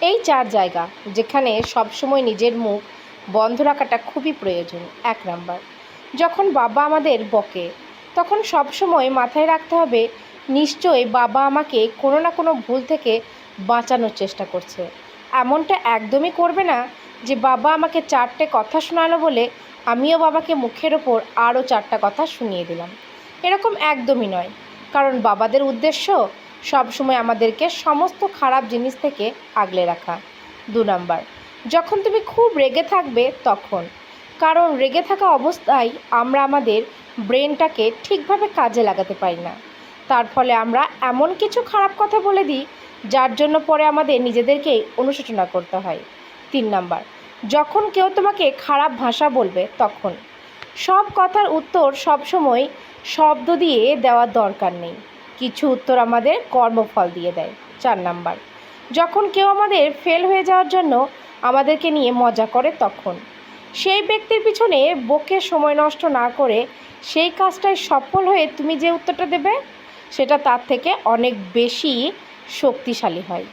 এই 4 জায়গা যেখানে সবসময় নিজের মুখ বন্ধ রাখাটা খুবই প্রয়োজন। 1 নাম্বার, যখন বাবা আমাদের বকে তখন সবসময় মাথায় রাখতে হবে নিশ্চয়ই বাবা আমাকে কোনো না কোনো ভুল থেকে বাঁচানোর চেষ্টা করছে। এমনটা একদমই করবে না যে বাবা আমাকে 4টে কথা শোনালো বলে আমিও বাবাকে মুখের ওপর আরও 4টা কথা শুনিয়ে দিলাম। এরকম একদমই নয়, কারণ বাবাদের উদ্দেশ্য সবসময় আমাদেরকে সমস্ত খারাপ জিনিস থেকে আগলে রাখা। 2 নাম্বার, যখন তুমি খুব রেগে থাকবে তখন, কারণ রেগে থাকা অবস্থায় আমরা আমাদের ব্রেনটাকে ঠিকভাবে কাজে লাগাতে পারি না। তার ফলে আমরা এমন কিছু খারাপ কথা বলে দিই যার জন্য পরে আমাদের নিজেদেরকেই অনুশোচনা করতে হয়। 3 নাম্বার, যখন কেউ তোমাকে খারাপ ভাষা বলবে তখন সব কথার উত্তর সবসময় শব্দ দিয়ে দেওয়ার দরকার নেই, কিছু উত্তর আমাদের কর্মফল দিয়ে দেয়। 4 নাম্বার, যখন কেউ আমাদের ফেল হয়ে যাওয়ার জন্য আমাদেরকে নিয়ে মজা করে তখন সেই ব্যক্তির পিছনে বকে সময় নষ্ট না করে সেই কাজটায় সফল হয়ে তুমি যে উত্তরটা দেবে সেটা তার থেকে অনেক বেশি শক্তিশালী হয়।